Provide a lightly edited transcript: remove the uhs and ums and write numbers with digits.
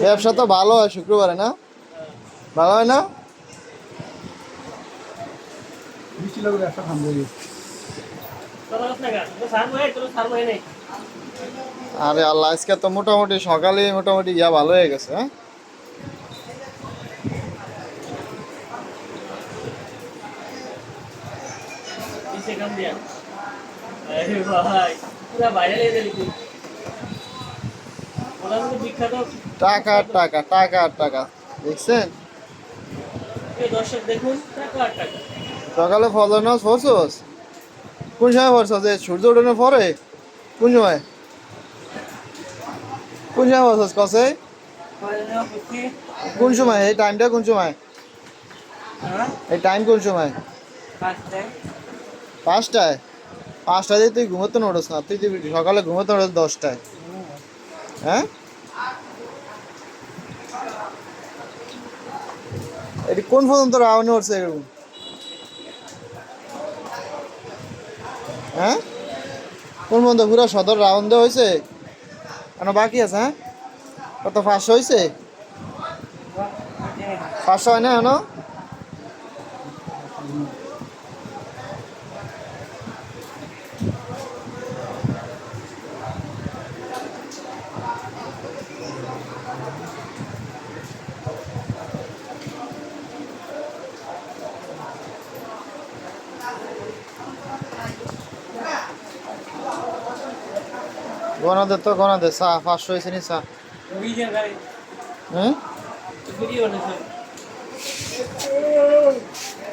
ব্যবসা তো ভালো হয় শুক্রবারে না? ভালো হয় না? আরে আল্লাহ, আজকে তো মোটামুটি সকালে মোটামুটি ভালো হয়ে গেছে। হ্যাঁ, টাকা টাকা টাকা আর টাকা, দেখছেন? দর্শক দেখুন, টাকা আর টাকা। সকালে ফজর নামাজ পড়ছস? কোন সময় পড়ছস? যে সূর্য ওঠানোর পরে? কোন সময়? কোন সময় পড়ছস কসে? কোন সময়? এই টাইমটা কোন সময়? এই টাইম কোন সময়? 5টায়? 5টায় তুই ঘুমোতে নোড়স না, তুই সকালে ঘুমোতে নোড়স 10টায়। হ্যাঁ, এটি কোন পর্যন্ত রাউন্ড হচ্ছে এরকম? হ্যাঁ, কোন পর্যন্ত পুরো সদর রাউন্ড হয়েছে? কেন বাকি আছে? হ্যাঁ, কত 500 হয়েছে? 500 হয় না এখনো? গণাদের তো গণাদের চা 500 হয়েছে নি চা? হ্যাঁ,